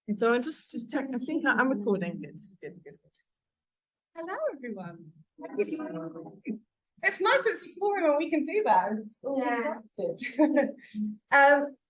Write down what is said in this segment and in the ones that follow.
And so I just check. I think I'm recording. Good. Hello, everyone. It's nice it's this morning when we can do that. It's all interactive.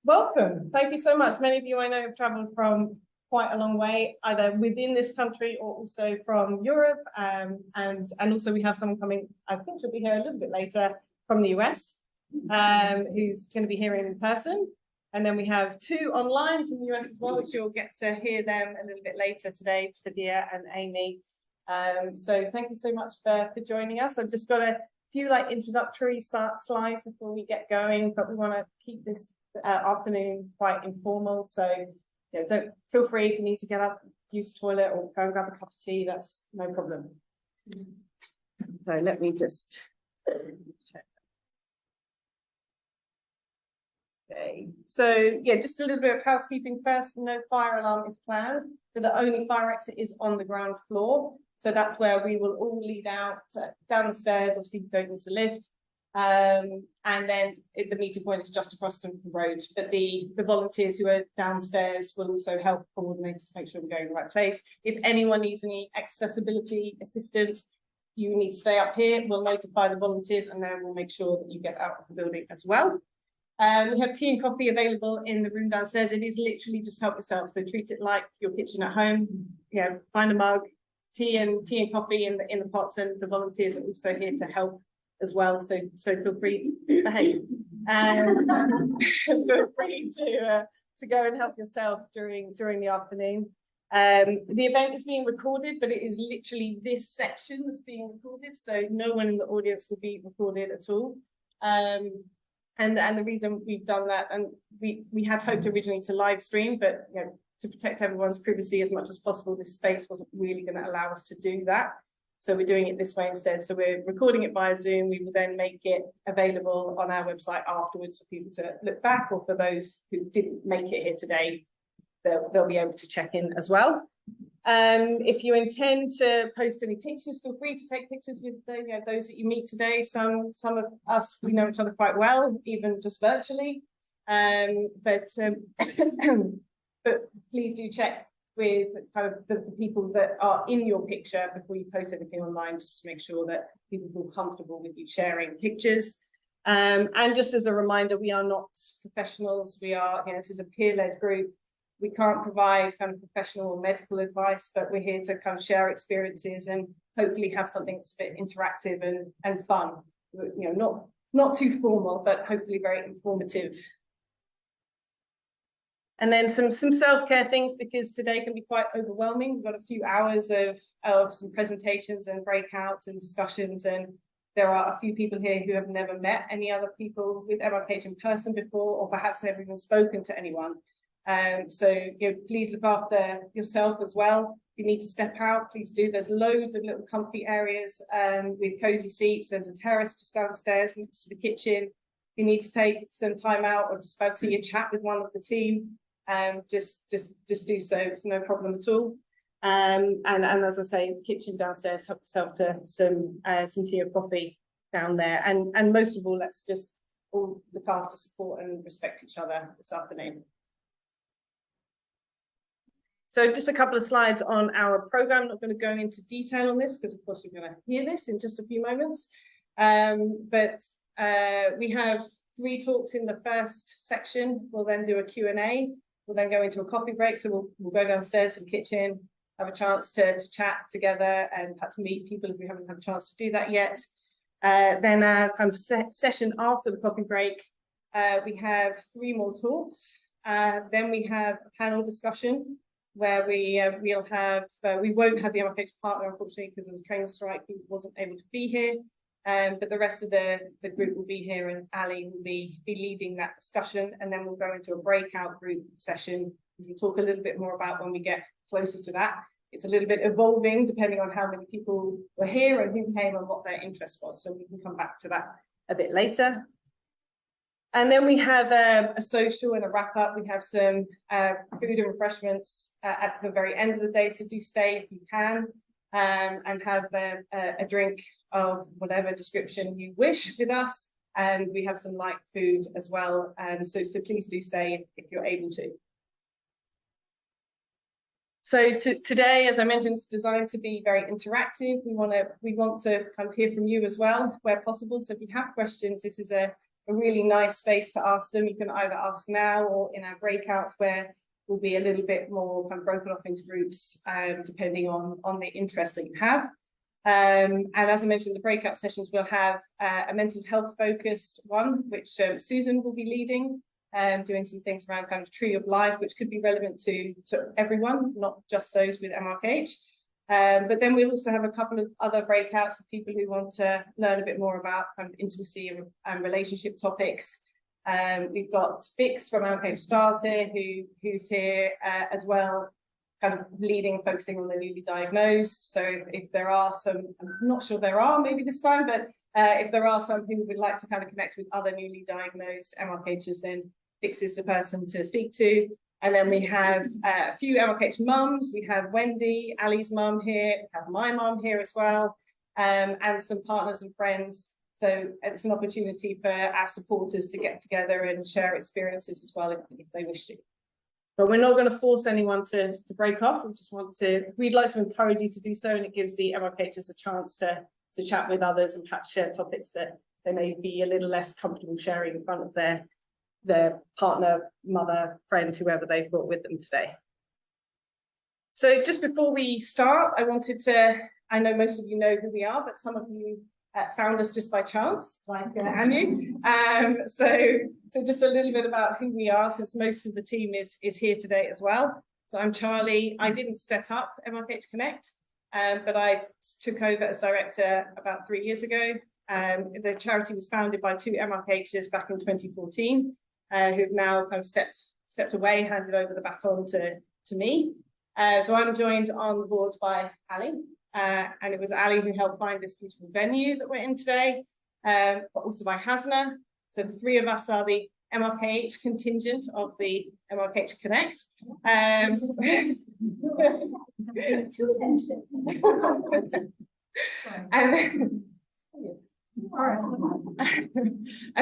Welcome. Thank you so much. Many of you I know have travelled from quite a long way, either within this country or also from Europe. And also we have someone coming, I think she'll be here a little bit later, from the US, who's going to be here in person. And then we have two online from the US as well, which you'll get to hear them a little bit later today, Fadia and Amy. So thank you so much for joining us. I've just got a few introductory slides before we get going, but we want to keep this afternoon quite informal. So don't feel free if you need to get up, use the toilet, or go and grab a cup of tea. That's no problem. So let me just check. Okay, so just a little bit of housekeeping first. No fire alarm is planned, but the only fire exit is on the ground floor. So that's where we will all lead out down the stairs. Obviously, we don't use the lift. And then the meeting point is just across the road. But the volunteers who are downstairs will also help coordinate to make sure we're going in the right place. If anyone needs any accessibility assistance, you need to stay up here. We'll notify the volunteers and then we'll make sure that you get out of the building as well. We have tea and coffee available in the room downstairs. It is literally just help yourself. So treat it like your kitchen at home. Find a mug, tea and coffee in the pots, and the volunteers are also here to help as well. So feel free to behave. Feel free to go and help yourself during the afternoon. The event is being recorded, but it is literally this section that's being recorded. So no one in the audience will be recorded at all. And the reason we've done that, and we had hoped originally to live stream, but to protect everyone's privacy as much as possible, this space wasn't really going to allow us to do that. So we're doing it this way instead. So we're recording it via Zoom. We will then make it available on our website afterwards for people to look back, or for those who didn't make it here today, they'll be able to check in as well. If you intend to post any pictures, feel free to take pictures with those that you meet today. Some of us, we know each other quite well, even just virtually. But please do check with kind of the people that are in your picture before you post anything online, just to make sure that people feel comfortable with you sharing pictures. And just as a reminder, we are not professionals. We are, this is a peer-led group. We can't provide kind of professional or medical advice, but we're here to kind of share experiences and hopefully have something that's a bit interactive and fun. Not too formal, but hopefully very informative. And then some self-care things, because today can be quite overwhelming. We've got a few hours of some presentations and breakouts and discussions, and there are a few people here who have never met any other people with MRKH in person before, or perhaps never even spoken to anyone. So please look after yourself as well. If you need to step out, please do. There's loads of little comfy areas with cozy seats. There's a terrace just downstairs next to the kitchen. If you need to take some time out or just fancy a chat with one of the team, just do so. It's no problem at all. And as I say, the kitchen downstairs, help yourself to some tea or coffee down there. And most of all, let's just all look after, support, and respect each other this afternoon. So just a couple of slides on our program. I'm not going to go into detail on this because, of course, you're going to hear this in just a few moments. But we have 3 talks in the first section. We'll then do a Q&A. We'll then go into a coffee break. So we'll go downstairs to the kitchen, have a chance to chat together and perhaps meet people if we haven't had a chance to do that yet. Then our kind of session after the coffee break, we have 3 more talks. Then we have a panel discussion, where we won't have the MRKH partner, unfortunately, because of the train strike. He wasn't able to be here, but the rest of the group will be here, and Ali will be leading that discussion. And then we'll go into a breakout group session. We can talk a little bit more about when we get closer to that. It's a little bit evolving depending on how many people were here and who came and what their interest was. So we can come back to that a bit later. And then we have a social and a wrap up. We have some food and refreshments at the very end of the day. So do stay if you can, and have a drink of whatever description you wish with us. And we have some light food as well. So please do stay if you're able to. So today, as I mentioned, it's designed to be very interactive. We want to kind of hear from you as well, where possible. So if you have questions, this is a really nice space to ask them. You can either ask now or in our breakouts, where we'll be a little bit more kind of broken off into groups, depending on the interest that you have. And as I mentioned, the breakout sessions will have a mental health focused one, which Susan will be leading. Doing some things around kind of tree of life, which could be relevant to everyone, not just those with MRKH. But then we'll also have a couple of other breakouts for people who want to learn a bit more about kind of intimacy and relationship topics. We've got Vix from MRKH Stars here, who's here as well, kind of leading and focusing on the newly diagnosed. So if there are some, I'm not sure there are maybe this time, but if there are some who would like to kind of connect with other newly diagnosed MRKHs, then Vix is the person to speak to. And then we have a few MRKH mums. We have Wendy, Ali's mum here. We have my mum here as well, and some partners and friends. So it's an opportunity for our supporters to get together and share experiences as well if they wish to. But we're not going to force anyone to break off. We'd like to encourage you to do so, and it gives the MRKHs a chance to chat with others and perhaps share topics that they may be a little less comfortable sharing in front of their partner, mother, friend, whoever they've brought with them today. So just before we start, I know most of you know who we are, but some of you found us just by chance, like Anu. So just a little bit about who we are, since most of the team is here today as well. So I'm Charlie. I didn't set up MRKH Connect, but I took over as director about 3 years ago. The charity was founded by 2 MRKHs back in 2014, who've now kind of stepped away, handed over the baton to me. So I'm joined on the board by Ali, and it was Ali who helped find this beautiful venue that we're in today, but also by Hasna. So the 3 of us are the MRKH contingent of the MRKH Connect. And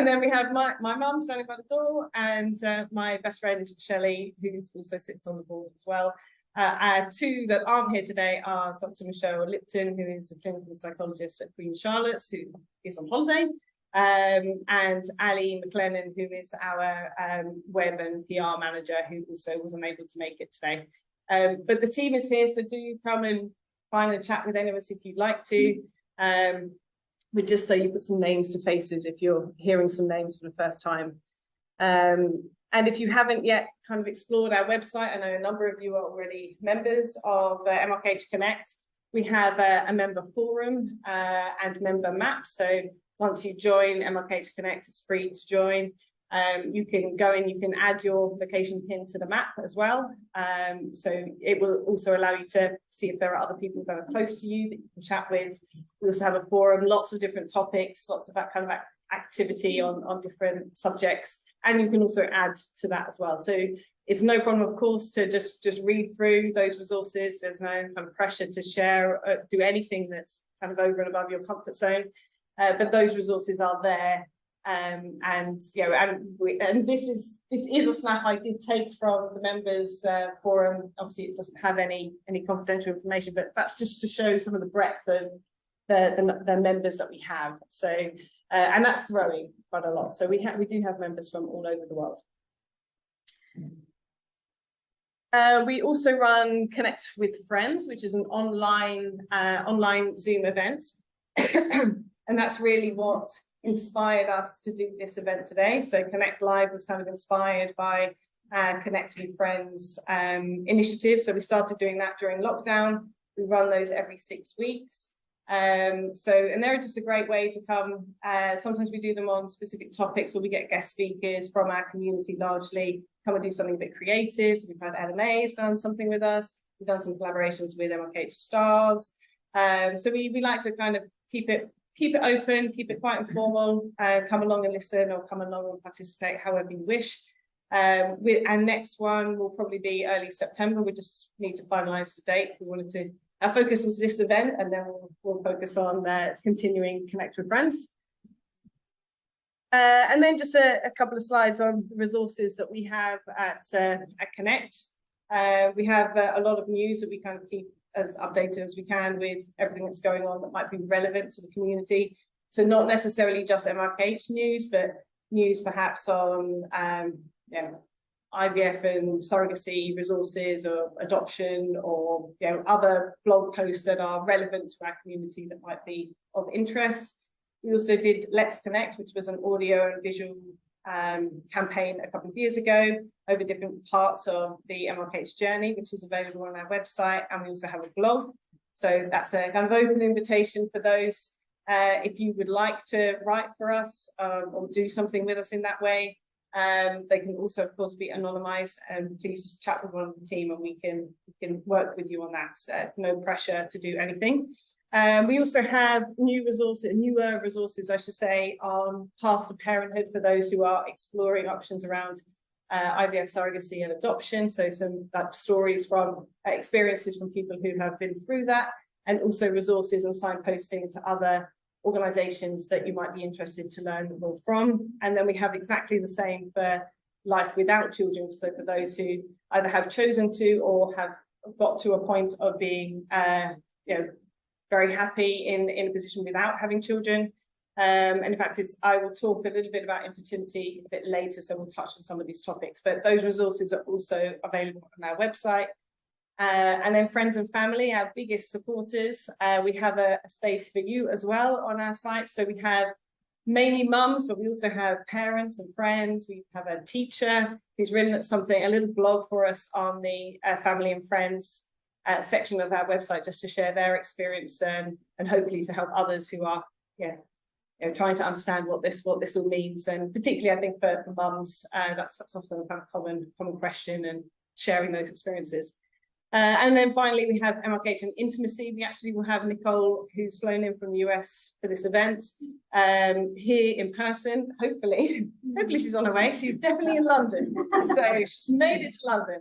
then we have my mum standing by the door, and my best friend Shelley, who also sits on the board as well. Our 2 that aren't here today are Dr. Michelle Lipton, who is a clinical psychologist at Queen Charlotte's, who is on holiday, and Ali McLennan, who is our web and PR manager, who also wasn't able to make it today. But the team is here, so do come and find a chat with any of us if you'd like to. But just so you put some names to faces if you're hearing some names for the first time. And if you haven't yet kind of explored our website, I know a number of you are already members of MRKH Connect. We have a member forum and member map. So once you join MRKH Connect, it's free to join. You can go in, you can add your location pin to the map as well. So it will also allow you to see if there are other people that are close to you that you can chat with. We also have a forum, lots of different topics, lots of that kind of activity on different subjects. And you can also add to that as well. So it's no problem, of course, to just read through those resources. There's no kind of pressure to share, do anything that's kind of over and above your comfort zone. But those resources are there. And this is a snap I did take from the members forum. Obviously, it doesn't have any confidential information, but that's just to show some of the breadth of the members that we have. So and that's growing quite a lot. So we do have members from all over the world. We also run Connect with Friends, which is an online Zoom event, and that's really what inspired us to do this event today. So Connect Live was kind of inspired by Connect with Friends initiative. So we started doing that during lockdown. We run those every 6 weeks. And they're just a great way to come. Sometimes we do them on specific topics, or we get guest speakers from our community largely come and do something a bit creative. So we've had LMA's done something with us. We've done some collaborations with MRKH Stars. So we like to kind of keep it open, keep it quite informal. Come along and listen, or come along and participate however you wish. Our next one will probably be early September. We just need to finalize the date. Our focus was this event, and then we'll focus on continuing Connect with Friends. And then just a couple of slides on the resources that we have at Connect. We have a lot of news that we kind of keep as updated as we can with everything that's going on that might be relevant to the community. So not necessarily just MRKH news, but news perhaps on IVF and surrogacy resources, or adoption, or other blog posts that are relevant to our community that might be of interest. We also did Let's Connect, which was an audio and visual campaign a couple of years ago over different parts of the MRKH journey, which is available on our website, and we also have a blog. So that's a kind of open invitation for those. If you would like to write for us or do something with us in that way, they can also, of course, be anonymized, and please just chat with one of the team and we can work with you on that. It's no pressure to do anything. We also have newer resources, I should say, on path to parenthood for those who are exploring options around IVF, surrogacy and adoption. So some stories from experiences from people who have been through that, and also resources and signposting to other organizations that you might be interested to learn more from. And then we have exactly the same for life without children. So for those who either have chosen to or have got to a point of being very happy in a position without having children. And in fact, I will talk a little bit about infertility a bit later, so we'll touch on some of these topics, but those resources are also available on our website. And then friends and family, our biggest supporters. We have a space for you as well on our site. So we have mainly mums, but we also have parents and friends. We have a teacher who's written a little blog for us on the family and friends section of our website, just to share their experience and hopefully to help others who are trying to understand what this all means. And particularly, I think for mums, that's often a kind of common question, and sharing those experiences. And then finally, we have MRKH and Intimacy. We actually will have Nicole, who's flown in from the US for this event, here in person, hopefully. Hopefully she's on her way. She's definitely in London. So she's made it to London.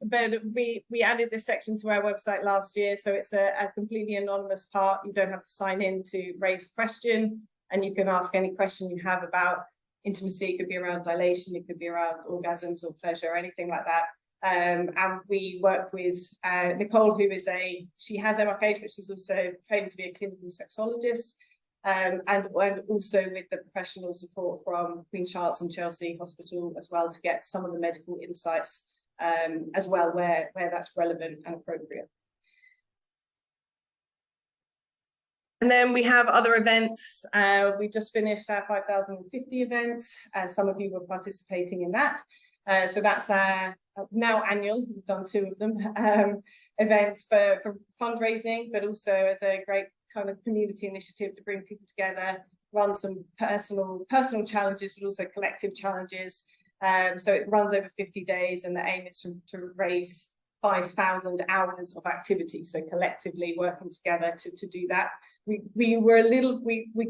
But we added this section to our website last year. So it's a completely anonymous part. You don't have to sign in to raise a question, and you can ask any question you have about intimacy. It could be around dilation, it could be around orgasms or pleasure, anything like that. And we work with Nicole, she has MRKH, but she's also trained to be a clinical sexologist, and also with the professional support from Queen Charlotte's and Chelsea Hospital as well, to get some of the medical insights as well where that's relevant and appropriate. And then we have other events. We just finished our 5050 event, and some of you were participating in that. So that's now annual. We've done 2 of them, events for fundraising, but also as a great kind of community initiative to bring people together, run some personal challenges, but also collective challenges. So it runs over 50 days, and the aim is to raise 5,000 hours of activity. So collectively working together to do that. We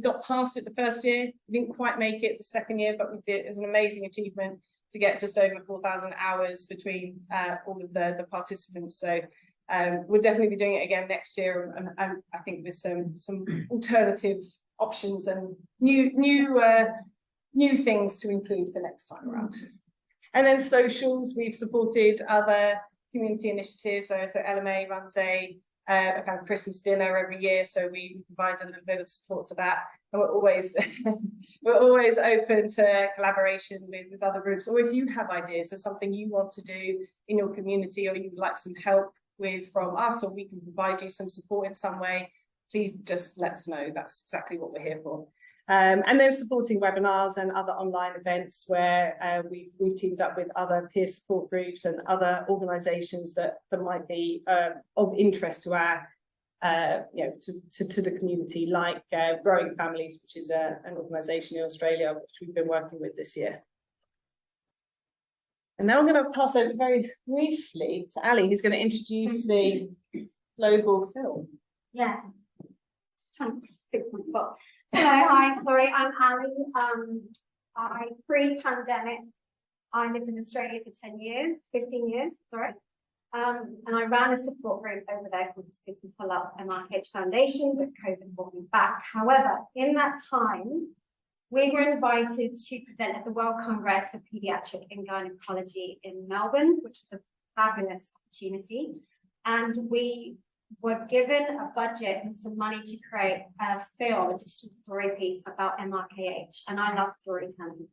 got past it the first year, we didn't quite make it the second year, but we did. It was an amazing achievement to get just over 4,000 hours between all of the participants. So we'll definitely be doing it again next year, and I think there's some alternative options and new things to include for next time around. And then socials, we've supported other community initiatives. So LMA runs a kind of Christmas dinner every year, so we provide a little bit of support to that. And we're always open to collaboration with other groups, or if you have ideas, there's something you want to do in your community, or you'd like some help with from us, or we can provide you some support in some way, please just let us know. That's exactly what we're here for. And then supporting webinars and other online events where we've teamed up with other peer support groups and other organisations that might be of interest to our to the community, like Growing Families, which is an organisation in Australia which we've been working with this year. And now I'm going to pass over very briefly to Ali, who's going to introduce the global film. Yeah, trying to fix my spot. Hello, hi, sorry, I'm Ali. Pre-pandemic, I lived in Australia for 15 years, sorry. And I ran a support group over there called the Sisters for Love MRKH Foundation, but COVID brought me back. However, in that time, we were invited to present at the World Congress for Paediatric and Gynecology in Melbourne, which is a fabulous opportunity. And we were given a budget and some money to create a film, a digital story piece about MRKH, and I love storytelling.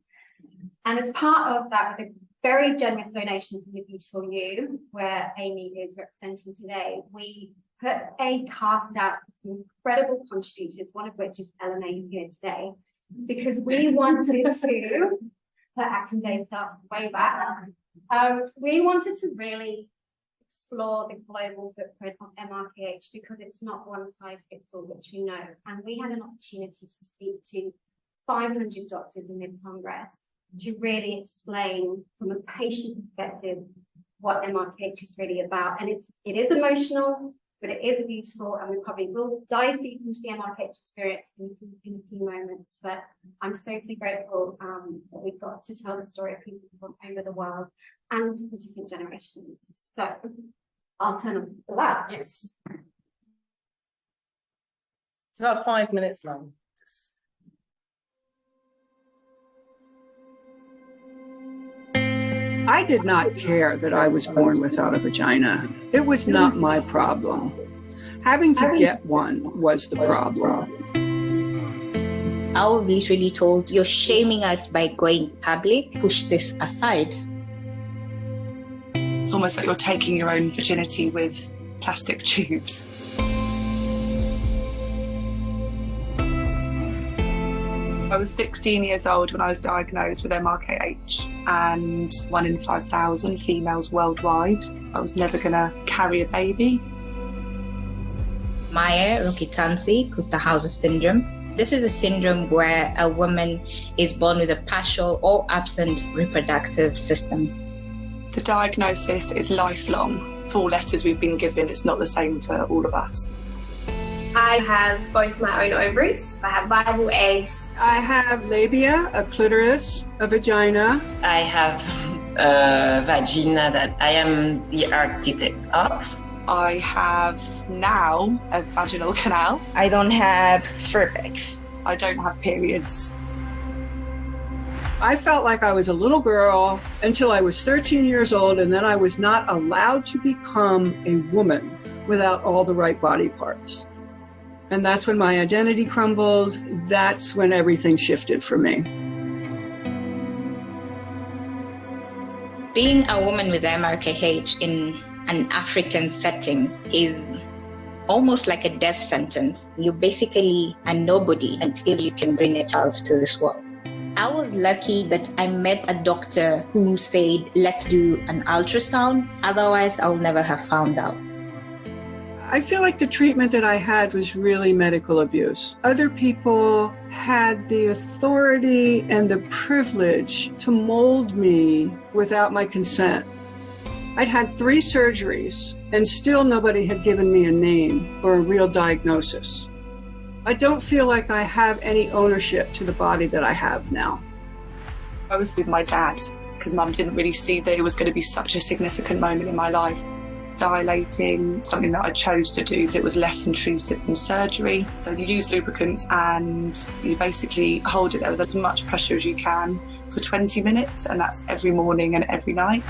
And as part of that, with a very generous donation from the beautiful you, where Amy is representing today, we put a cast out for some incredible contributors, one of which is Ella May here today, because we wanted to, her acting day started way back, we wanted to really explore the global footprint of MRKH because it's not one size fits all, which we know. And we had an opportunity to speak to 500 doctors in this Congress to really explain from a patient perspective what MRKH is really about. And it is emotional, but it is beautiful, and we probably will dive deep into the MRKH experience in a few moments. But I'm so grateful that we've got to tell the story of people from over the world and from different generations. So I'll turn on the light. Yes. It's about 5 minutes long. I did not care that I was born without a vagina. It was not my problem. Having to get one was the problem. I was literally told, you're shaming us by going public, push this aside. It's almost like you're taking your own virginity with plastic tubes. I was 16 years old when I was diagnosed with MRKH, and 1 in 5,000 females worldwide. I was never going to carry a baby. Maya Rokitansky Kuster-Hauser syndrome. This is a syndrome where a woman is born with a partial or absent reproductive system. The diagnosis is lifelong. 4 letters we've been given, it's not the same for all of us. I have both my own ovaries. I have viable eggs. I have labia, a clitoris, a vagina. I have a vagina that I am the architect of. I have now a vaginal canal. I don't have Preface. I don't have periods. I felt like I was a little girl until I was 13 years old, and then I was not allowed to become a woman without all the right body parts. And that's when my identity crumbled. That's when everything shifted for me. Being a woman with MRKH in an African setting is almost like a death sentence. You're basically a nobody until you can bring a child to this world. I was lucky that I met a doctor who said, let's do an ultrasound. Otherwise, I'll never have found out. I feel like the treatment that I had was really medical abuse. Other people had the authority and the privilege to mold me without my consent. I'd had 3 surgeries, and still nobody had given me a name or a real diagnosis. I don't feel like I have any ownership to the body that I have now. I was with my dad because Mum didn't really see that it was going to be such a significant moment in my life. Dilating, something that I chose to do because it was less intrusive than surgery. So you use lubricants and you basically hold it there with as much pressure as you can for 20 minutes, and that's every morning and every night.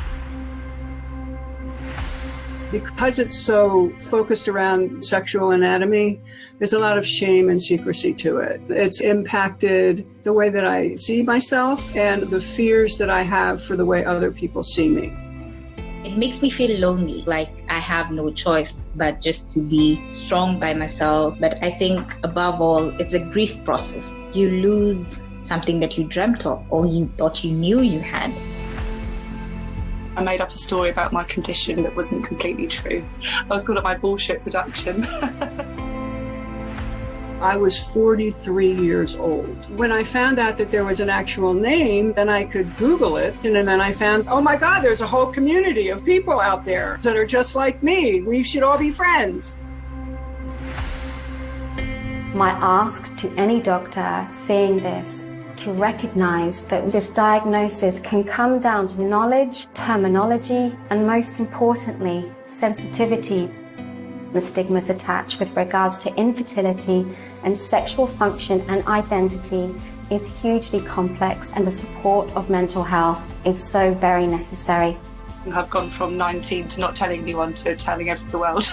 Because it's so focused around sexual anatomy, there's a lot of shame and secrecy to it. It's impacted the way that I see myself and the fears that I have for the way other people see me. It makes me feel lonely, like I have no choice but just to be strong by myself. But I think above all, it's a grief process. You lose something that you dreamt of or you thought you knew you had. I made up a story about my condition that wasn't completely true. I was called up my bullshit production. I was 43 years old. When I found out that there was an actual name, then I could Google it. And then I found, oh my God, there's a whole community of people out there that are just like me. We should all be friends. My ask to any doctor seeing this to recognize that this diagnosis can come down to knowledge, terminology, and most importantly, sensitivity. The stigmas attached with regards to infertility and sexual function and identity is hugely complex, and the support of mental health is so very necessary. I've gone from 19 to not telling anyone to telling the world.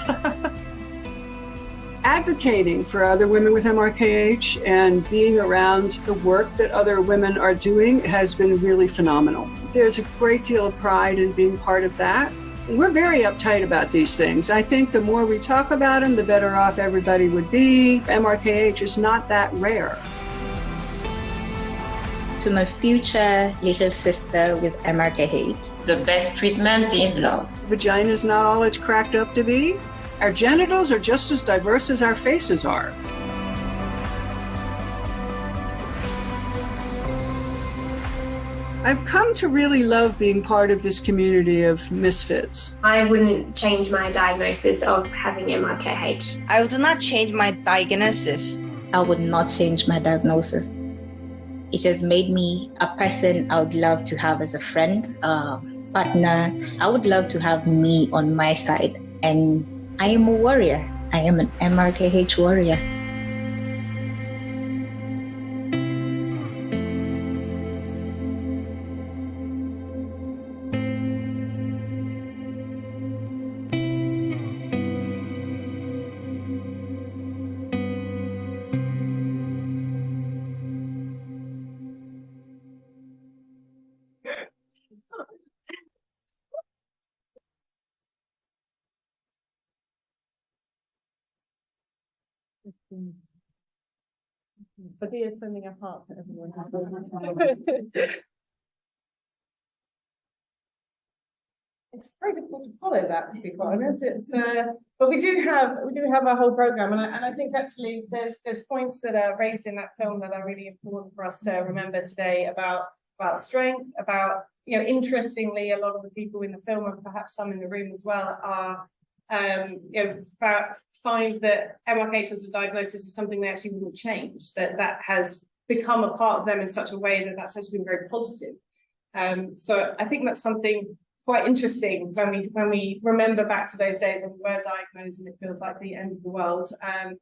Advocating for other women with MRKH and being around the work that other women are doing has been really phenomenal. There's a great deal of pride in being part of that. We're very uptight about these things. I think the more we talk about them, the better off everybody would be. MRKH is not that rare. To my future little sister with MRKH, The best treatment is love. Vagina is not all it's cracked up to be. Our genitals are just as diverse as our faces are. I've come to really love being part of this community of misfits. I wouldn't change my diagnosis of having MRKH. I would not change my diagnosis. I would not change my diagnosis. It has made me a person I would love to have as a friend, a partner. I would love to have me on my side. And I am a warrior. I am an MRKH warrior. But he is sending a heart to everyone. It's very difficult to follow that, to be quite honest. But we do have our whole program, and I think actually there's points that are raised in that film that are really important for us to remember today about strength, about, you know, interestingly, a lot of the people in the film, and perhaps some in the room as well, are find that MRKH as a diagnosis is something they actually wouldn't change, that has become a part of them in such a way that that's actually been very positive. So I think that's something quite interesting when we remember back to those days when we were diagnosed and it feels like the end of the world,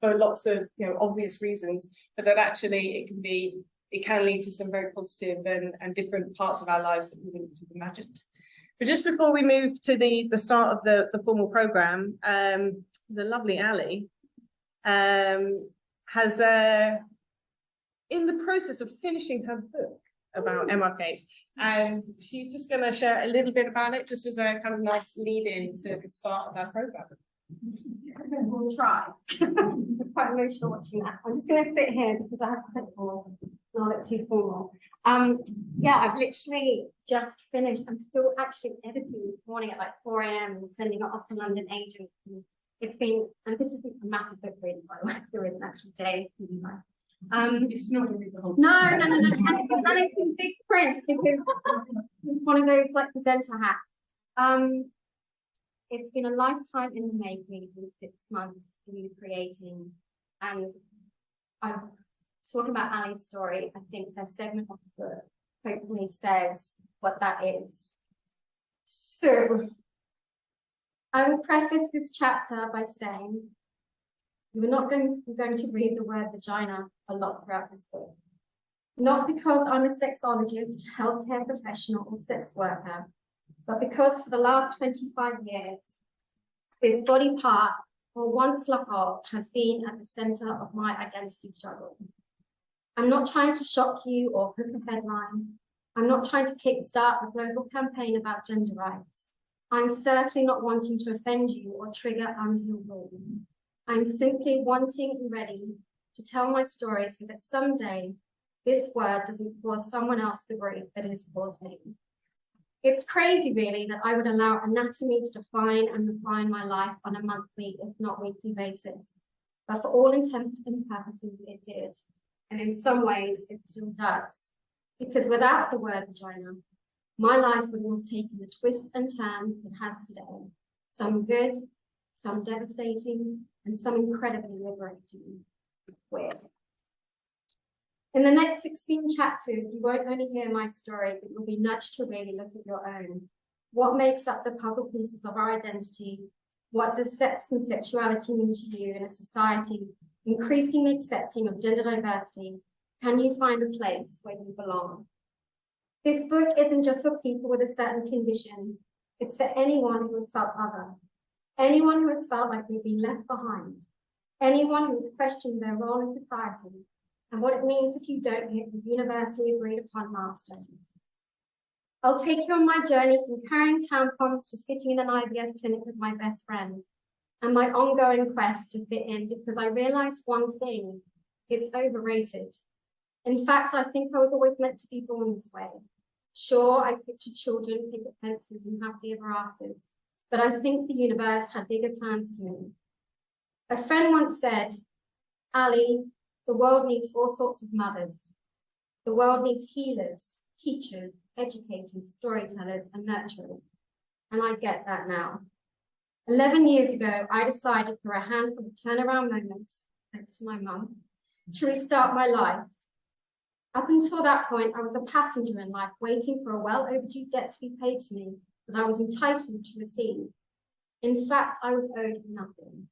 for lots of, you know, obvious reasons, but that actually it can lead to some very positive and different parts of our lives that we wouldn't have imagined. But just before we move to the start of the formal program, the lovely Ali has in the process of finishing her book about MRKH, and she's just going to share a little bit about it, just as a kind of nice lead-in to the start of our program. We'll try. I'm quite emotional watching that. I'm just going to sit here because I have a clipboard. Not look too formal. Yeah, I've literally just finished. I'm still actually editing this morning at like 4 a.m. and sending it off to London agents. It's been, and this isn't a massive book reading, by the way. There is an actual day. It's not going to be the whole. No. And it's in big print because it's one of those like presenter hacks. It's been a lifetime in the making, 6 months in creating, and I'm talking about Ali's story. I think the segment of the book hopefully says what that is. So I will preface this chapter by saying we're going to read the word vagina a lot throughout this book. Not because I'm a sexologist, healthcare professional, or sex worker, but because for the last 25 years, this body part, or once lack of, has been at the center of my identity struggle. I'm not trying to shock you or hook a headline. I'm not trying to kickstart a global campaign about gender rights. I'm certainly not wanting to offend you or trigger unhealed wounds. I'm simply wanting and ready to tell my story so that someday this word doesn't cause someone else the grief that it has caused me. It's crazy, really, that I would allow anatomy to define and refine my life on a monthly, if not weekly basis. But for all intents and purposes, it did. And in some ways, it still does. Because without the word vagina, my life would not have taken the twists and turns it has today. Some good, some devastating, and some incredibly liberating. Weird. In the next 16 chapters, you won't only hear my story, but you'll be nudged to really look at your own. What makes up the puzzle pieces of our identity? What does sex and sexuality mean to you in a society increasingly accepting of gender diversity? Can you find a place where you belong? This book isn't just for people with a certain condition. It's for anyone who has felt other, anyone who has felt like they've been left behind, anyone who has questioned their role in society and what it means if you don't hit the universally agreed upon milestones. I'll take you on my journey from carrying tampons to sitting in an IVF clinic with my best friend and my ongoing quest to fit in, because I realized one thing: it's overrated. In fact, I think I was always meant to be born this way. Sure, I pictured children, picket fences and happy ever afters, but I think the universe had bigger plans for me. A friend once said, Ali, the world needs all sorts of mothers. The world needs healers, teachers, educators, storytellers, and nurturers. And I get that now. 11 years ago, I decided for a handful of turnaround moments, thanks to my mum, to restart my life. Up until that point, I was a passenger in life, waiting for a well-overdue debt to be paid to me that I was entitled to receive. In fact, I was owed nothing.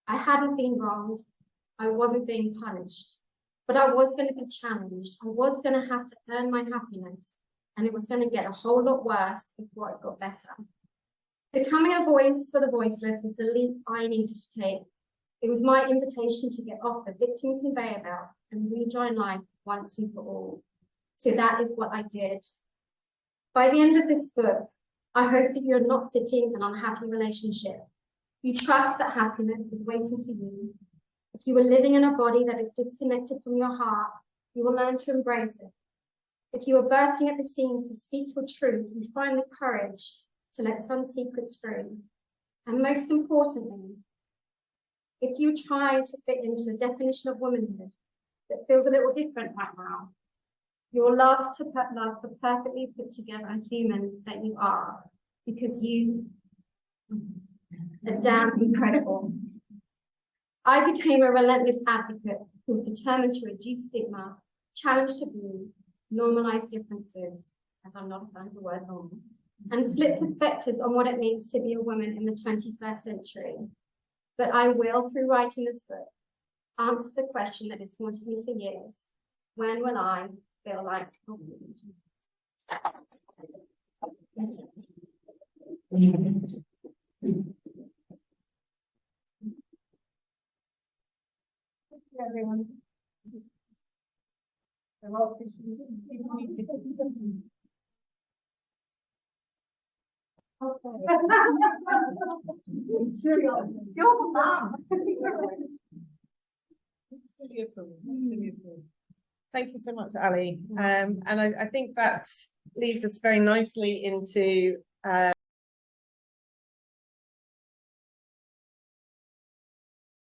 I hadn't been wronged. I wasn't being punished. But I was going to be challenged. I was going to have to earn my happiness, and it was going to get a whole lot worse before it got better. Becoming a voice for the voiceless was the leap I needed to take. It was my invitation to get off the victim conveyor belt and rejoin life once and for all. So that is what I did. By the end of this book, I hope that you're not sitting in an unhappy relationship. You trust that happiness is waiting for you. If you are living in a body that is disconnected from your heart, you will learn to embrace it. If you are bursting at the seams to speak your truth, you find the courage to let some secrets free. And most importantly, if you try to fit into the definition of womanhood that feels a little different right now, you'll love the perfectly put together human that you are, because you are damn incredible. I became a relentless advocate who was determined to reduce stigma, challenge taboo, normalize differences, as I'm not a fan of the word normal, and flip perspectives on what it means to be a woman in the 21st century. But I will, through writing this book, answer the question that has haunted me for years: when will I feel like a woman? Everyone. You're the mom. Thank you so much, Ali. And I think that leads us very nicely into